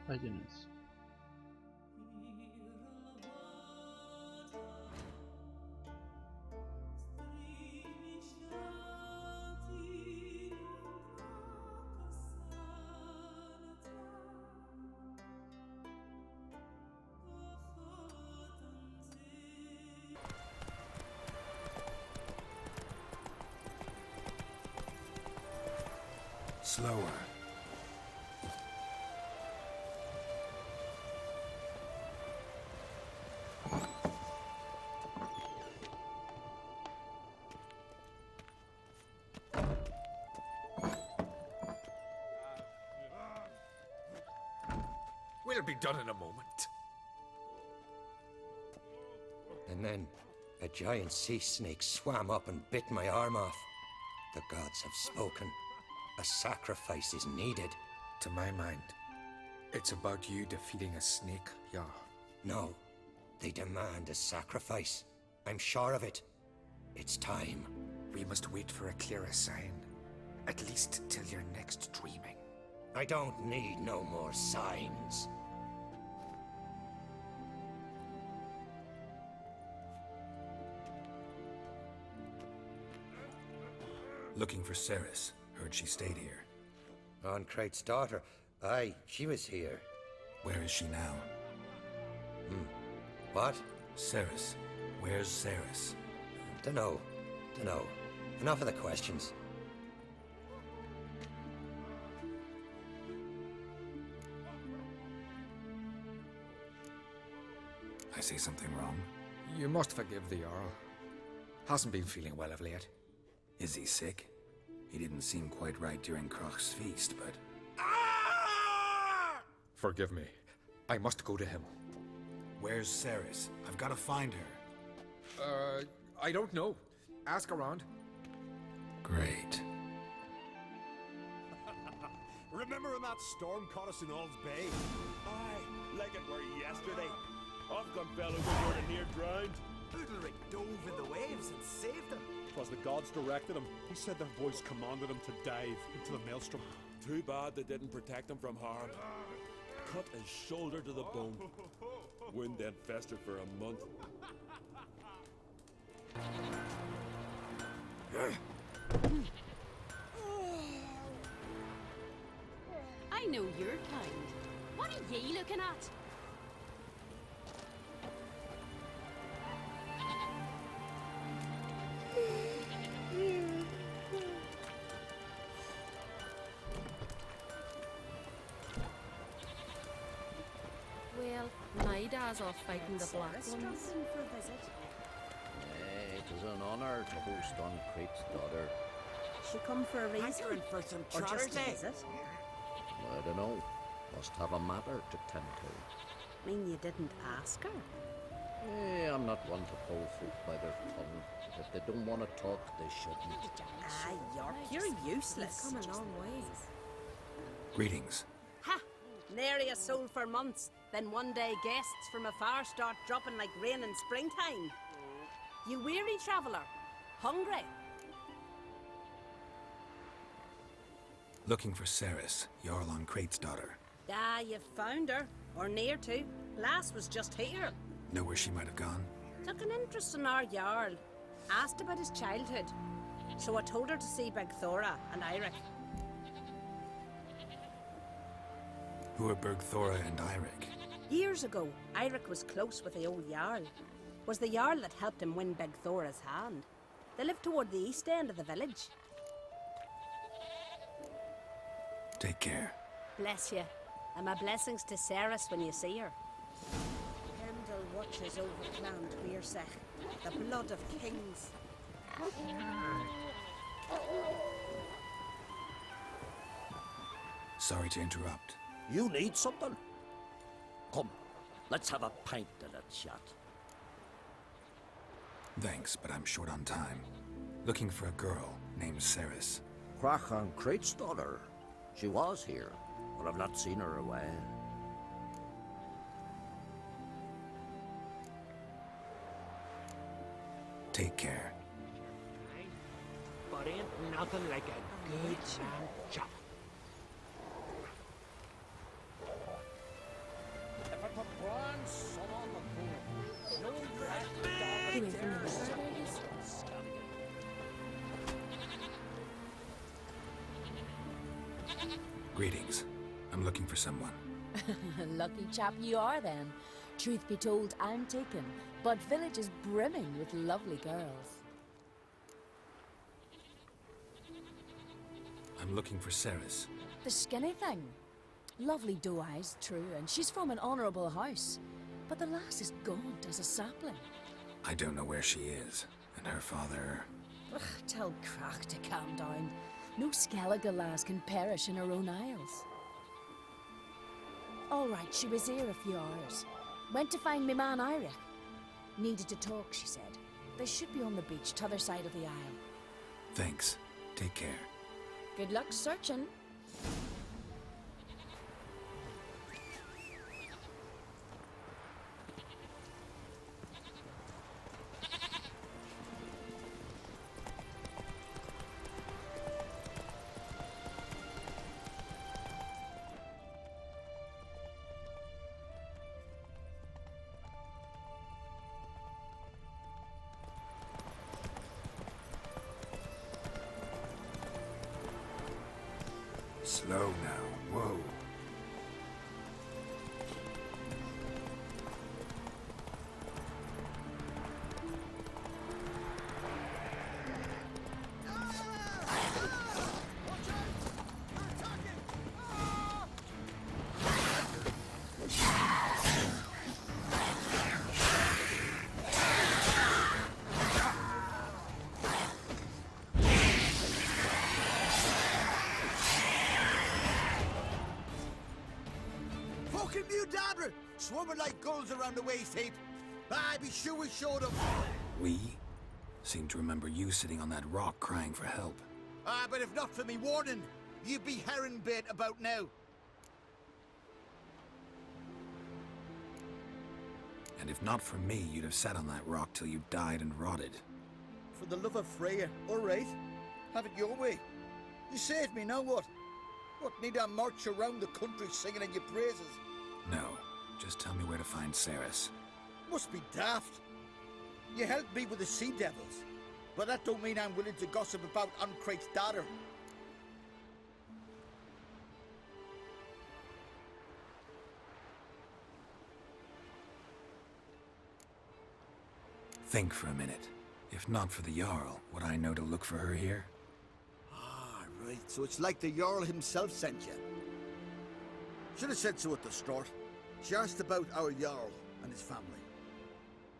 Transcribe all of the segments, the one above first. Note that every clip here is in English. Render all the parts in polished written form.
legyen ez. Slower. We'll be done in a moment. And then a giant sea snake swam up and bit my arm off. The gods have spoken. A sacrifice is needed. To my mind, it's about you defeating a snake, yeah. No, they demand a sacrifice. I'm sure of it. It's time. We must wait for a clearer sign. At least till your next dreaming. I don't need no more signs. Looking for Ceryss. Heard she stayed here. On Crach's daughter. Aye, she was here. Where is she now? What? Ceryss. Where's Ceryss? Dunno. Enough of the questions. I say something wrong? You must forgive the Jarl. Hasn't been feeling well of late. Is he sick? He didn't seem quite right during Crach's feast, but... Forgive me. I must go to him. Where's Ceryss? I've got to find her. I don't know. Ask around. Great. Remember when that storm caught us in Ald's Bay? Aye, like it were yesterday. Ofcom fell overboard and near drowned. Udalryk dove in the waves and saved him. 'Twas the gods directed him. He said their voice commanded him to dive into the maelstrom. Too bad they didn't protect him from harm. Cut his shoulder to the bone. Wound then festered for a month. I know your kind. What are ye looking at? Well, my dad's off fighting the black ones. For a visit. It is an honour to host on Crach's daughter. She come for a reason, Hankering for some or just trotters, a eh? visit? I don't know. Must have a matter to tend to. Mean you didn't ask her? I'm not one to pull folk by their tongue. If they don't want to talk, they shouldn't. Ah, York, you're useless. You've come a long way. Greetings. Ha! Nary a soul for months. Then one day guests from afar start dropping like rain in springtime. You weary traveller? Hungry? Looking for Ceryss, Jarl on Crach's daughter. Ah, you've found her. Or near to. Lass was just here. Know where she might have gone? Took an interest in our Jarl. Asked about his childhood. So I told her to see Big Thora and Udalryk. Who are Bergthora and Udalryk? Years ago, Udalryk was close with the old Jarl. Was the Jarl that helped him win Big Thora's hand. They lived toward the east end of the village. Take care. Bless you. And my blessings to Ceryss when you see her. Pendle watches over Clan Tweersech, the blood of kings. Sorry to interrupt. You need something? Come, let's have a pint and a chat. Thanks, but I'm short on time. Looking for a girl named Ceryss. Crach on Crach's daughter. She was here, but I've not seen her away. Take care. But ain't nothing like a good man chop. Greetings. I'm looking for someone. Lucky chap you are then. Truth be told, I'm taken, but village is brimming with lovely girls. I'm looking for Ceryss. The skinny thing. Lovely doe eyes, true, and she's from an honourable house. But the lass is gaunt as a sapling. I don't know where she is, and her father... Ugh, tell Crach to calm down. No Skellige lass can perish in her own isles. All right, she was here a few hours. Went to find me man Udalryk. Needed to talk, she said. They should be on the beach, t'other side of the isle. Thanks. Take care. Good luck searching. Slow now. Whoa. Fucking mute dabber! Swarming like gulls around the waist heap. I be sure we showed them. We seem to remember you sitting on that rock crying for help. But if not for me warning, you'd be herring bait about now. And if not for me, you'd have sat on that rock till you died and rotted. For the love of Freya, all right. Have it your way. You saved me, now what? What, need I march around the country singing in your praises? No, just tell me where to find Ceryss. Must be daft. You helped me with the sea devils, but that don't mean I'm willing to gossip about Uncrate's daughter. Think for a minute. If not for the Jarl, would I know to look for her here? Ah, right. So it's like the Jarl himself sent you. Should have said so at the start. She asked about our Jarl and his family.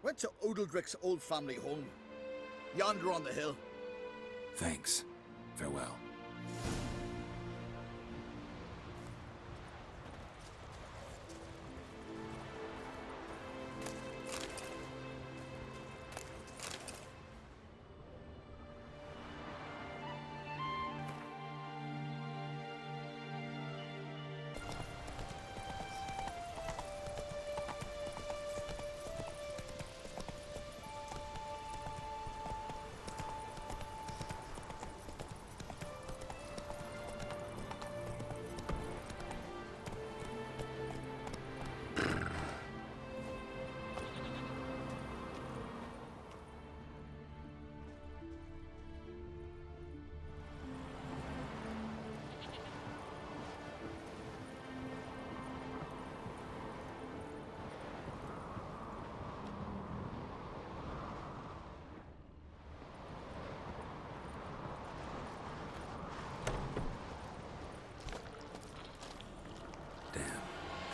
Went to Udalryk's old family home. Yonder on the hill. Thanks. Farewell.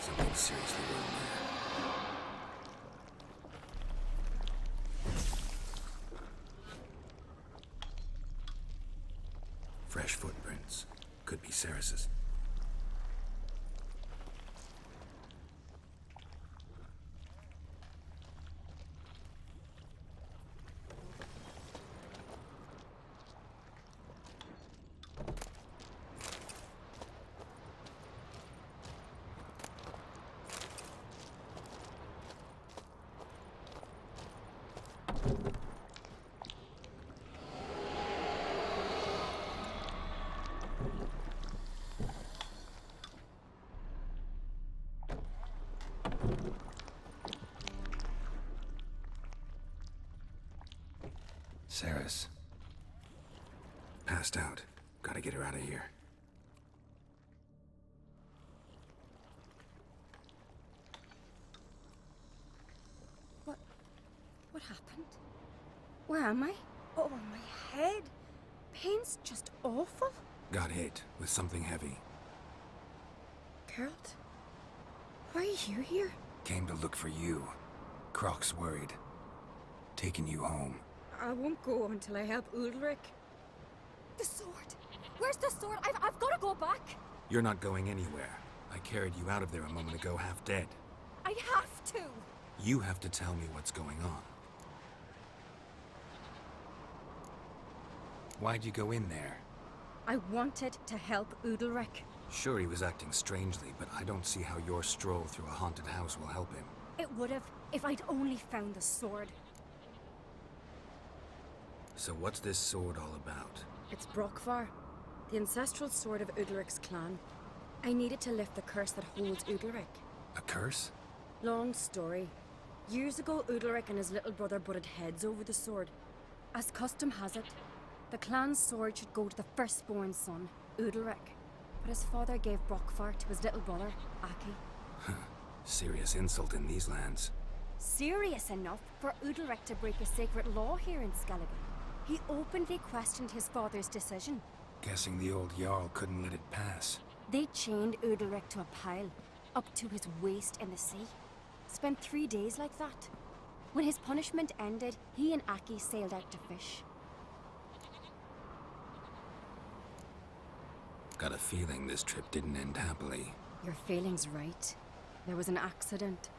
Something seriously wrong there. Fresh footprints. Could be Ceryss's. Ceryss. Passed out. Gotta get her out of here. What happened? Where am I? Oh, my head. Pain's just awful. Got hit with something heavy. Geralt? Why are you here? Came to look for you. Crach's worried. Taking you home. I won't go until I help Udalryk. The sword! Where's the sword? I've got to go back! You're not going anywhere. I carried you out of there a moment ago half dead. I have to! You have to tell me what's going on. Why'd you go in there? I wanted to help Udalryk. Sure, he was acting strangely, but I don't see how your stroll through a haunted house will help him. It would have if I'd only found the sword. So what's this sword all about? It's Brokvar, the ancestral sword of Udalryk's clan. I needed to lift the curse that holds Udalryk. A curse? Long story. Years ago, Udalryk and his little brother butted heads over the sword. As custom has it, the clan's sword should go to the firstborn son, Udalryk. But his father gave Brokvar to his little brother, Aki. Serious insult in these lands. Serious enough for Udalryk to break a sacred law here in Skellige. He openly questioned his father's decision. Guessing the old jarl couldn't let it pass. They chained Udalryk to a pile, up to his waist in the sea. Spent 3 days like that. When his punishment ended, he and Aki sailed out to fish. Got a feeling this trip didn't end happily. Your feeling's right. There was an accident.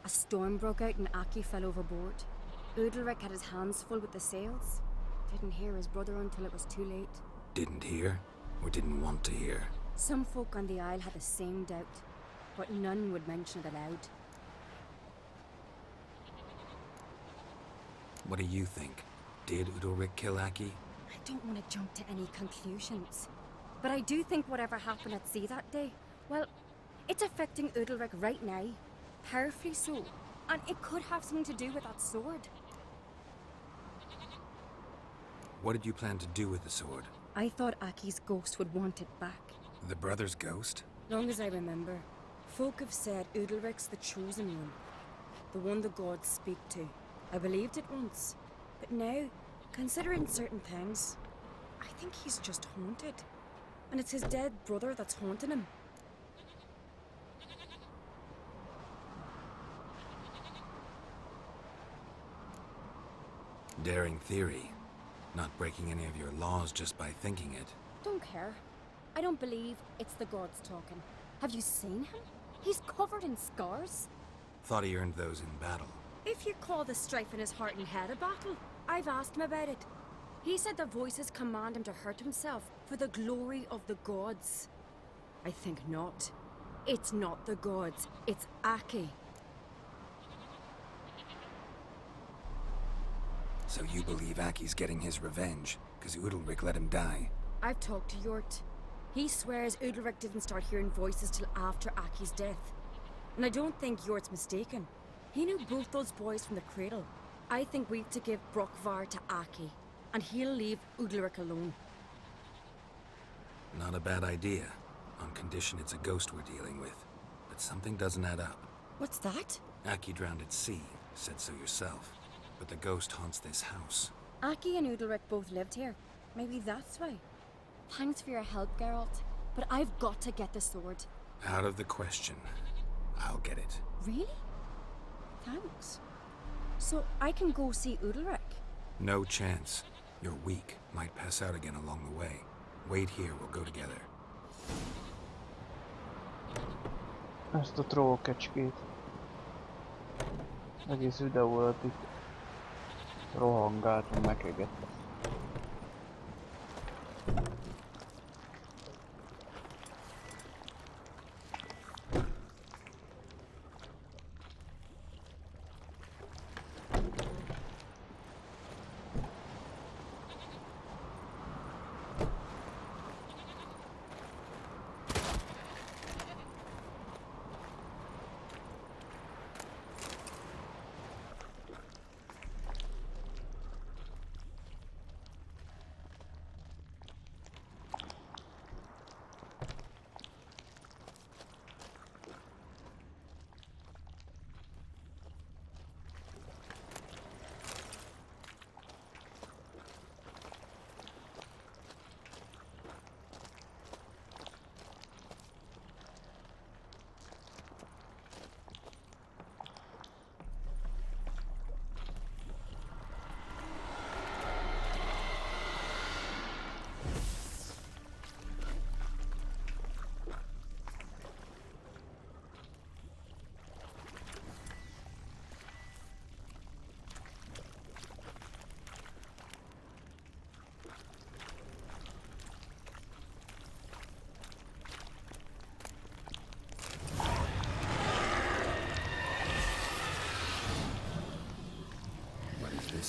A storm broke out and Aki fell overboard. Udalryk had his hands full with the sails. Didn't hear his brother until it was too late. Didn't hear? Or didn't want to hear? Some folk on the Isle had the same doubt, but none would mention it aloud. What do you think? Did Udalryk kill Aki? I don't want to jump to any conclusions. But I do think whatever happened at sea that day, well, it's affecting Udalryk right now. Powerfully so. And it could have something to do with that sword. What did you plan to do with the sword? I thought Aki's ghost would want it back. The brother's ghost? Long as I remember, folk have said Udalryk's the chosen one. The one the gods speak to. I believed it once. But now, considering certain things, I think he's just haunted. And it's his dead brother that's haunting him. Daring theory. Not breaking any of your laws just by thinking it. Don't care. I don't believe it's the gods talking. Have you seen him? He's covered in scars. Thought he earned those in battle. If you call the strife in his heart and head a battle, I've asked him about it. He said the voices command him to hurt himself for the glory of the gods. I think not. It's not the gods, it's Aki. So you believe Aki's getting his revenge, because Udalryk let him die? I've talked to Yort. He swears Udalryk didn't start hearing voices till after Aki's death. And I don't think Yort's mistaken. He knew both those boys from the cradle. I think we've to give Brokvar to Aki, and he'll leave Udalryk alone. Not a bad idea, on condition it's a ghost we're dealing with. But something doesn't add up. What's that? Aki drowned at sea, said so yourself. But the ghost haunts this house. Aki and Udalryk both lived here. Maybe that's why. Thanks for your help, Geralt. But I've got to get the sword. Out of the question. I'll get it. Really? Thanks. So I can go see Udalryk? No chance. You're weak. Might pass out again along the way. Wait here, we'll go together. Ezt a trollkecskét. Egész videó alatt itt rohangált, megegett.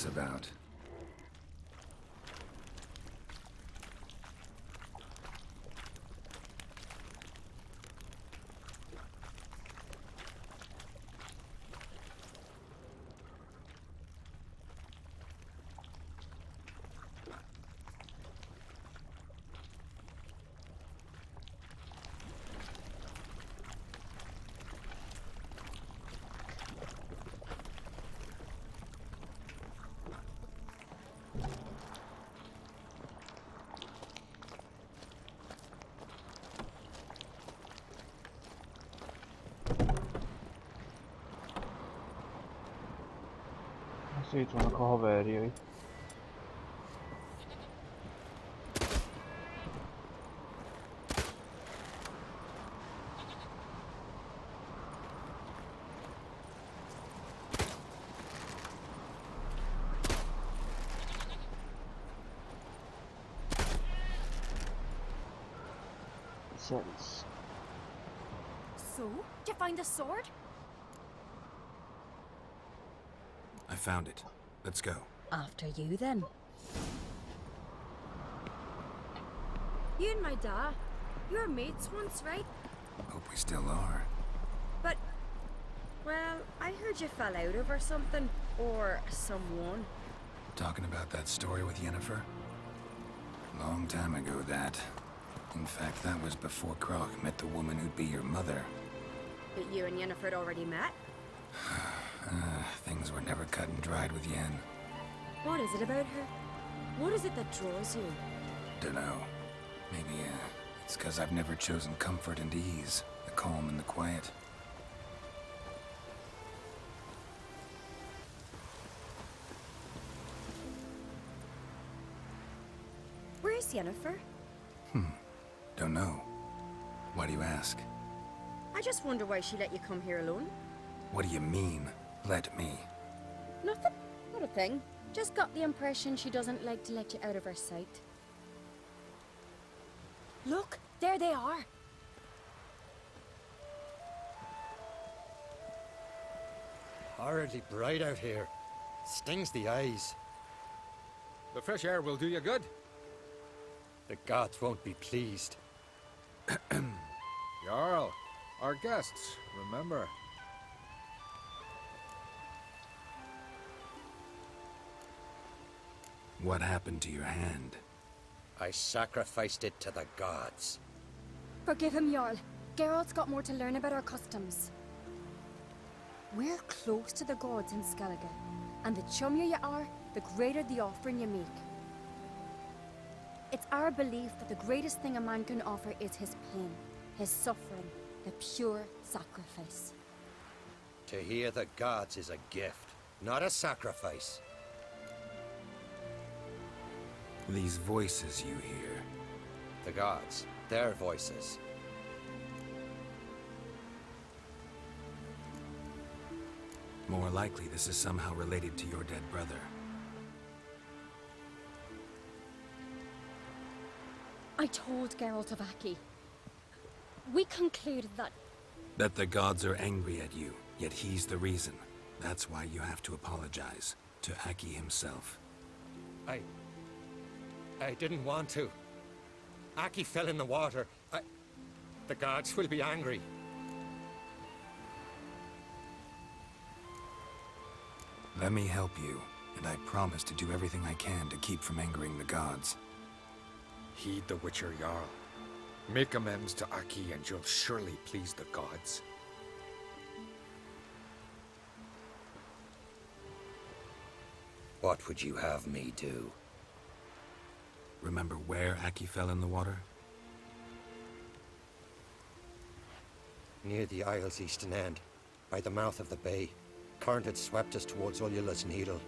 this about? Itt vannak a haverjai. Cerysszel. So, did you find the sword? I found it. Let's go. After you, then. You and my dad, you were mates once, right? Hope we still are. But, well, I heard you fell out over something, or someone. Talking about that story with Yennefer? Long time ago, that. In fact, that was before Crach met the woman who'd be your mother. But you and Yennefer had already met? Things were never cut and dried with Yen. What is it about her? What is it that draws you? Dunno. Maybe, it's 'cause I've never chosen comfort and ease, the calm and the quiet. Where's Yennefer? Don't know. Why do you ask? I just wonder why she let you come here alone. What do you mean, let me? Nothing. Not a thing. Just got the impression she doesn't like to let you out of her sight. Look, there they are. Horridly bright out here. Stings the eyes. The fresh air will do you good. The gods won't be pleased. Jarl, our guests, remember. What happened to your hand? I sacrificed it to the gods. Forgive him, Jarl. Geralt's got more to learn about our customs. We're close to the gods in Skellige, and the chummier you are, the greater the offering you make. It's our belief that the greatest thing a man can offer is his pain, his suffering, the pure sacrifice. To hear the gods is a gift, not a sacrifice. These voices you hear. The gods, their voices. More likely this is somehow related to your dead brother. I told Geralt of Aki. We concluded that... That the gods are angry at you, yet he's the reason. That's why you have to apologize. To Aki himself. I didn't want to. Aki fell in the water. The gods will be angry. Let me help you, and I promise to do everything I can to keep from angering the gods. Heed the Witcher, Jarl. Make amends to Aki and you'll surely please the gods. What would you have me do? Remember where Aki fell in the water? Near the isle's eastern end, by the mouth of the bay. Current had swept us towards Ullula's Needle.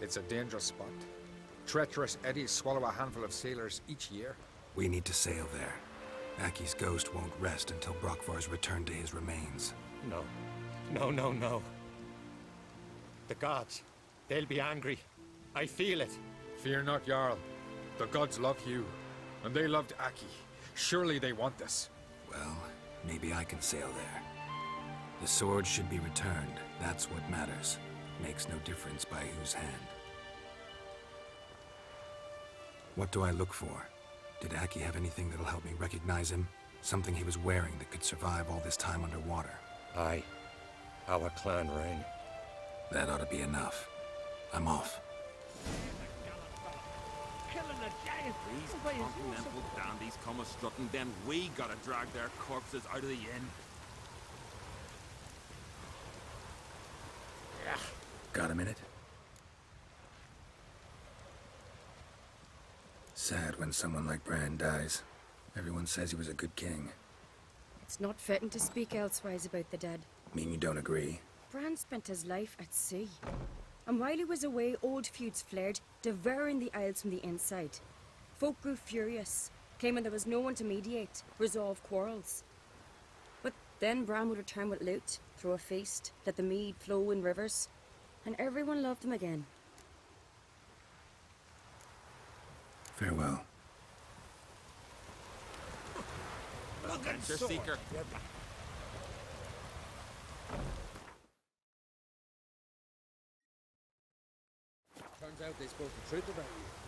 It's a dangerous spot. Treacherous eddies swallow a handful of sailors each year. We need to sail there. Aki's ghost won't rest until Brokvar's returned to his remains. No. No. The gods, they'll be angry. I feel it. Fear not, Jarl. The gods love you, and they loved Aki. Surely they want this. Well, maybe I can sail there. The sword should be returned. That's what matters. makes no difference by whose hand. What do I look for? Did Aki have anything that'll help me recognize him? Something he was wearing that could survive all this time underwater? Aye. Our clan ring. That ought to be enough. I'm off. These continental dandies come a strutting, then we gotta drag their corpses out of the inn. Got a minute? Sad when someone like Bran dies. Everyone says he was a good king. It's not fitting to speak elsewise about the dead. Mean you don't agree? Bran spent his life at sea. And while he was away, old feuds flared, devouring the Isles from the inside. Folk grew furious, claiming there was no one to mediate, resolve quarrels. But then Bran would return with loot, throw a feast, let the mead flow in rivers, and everyone loved him again. Farewell. Adventure seeker. Turns out they spoke the truth about you.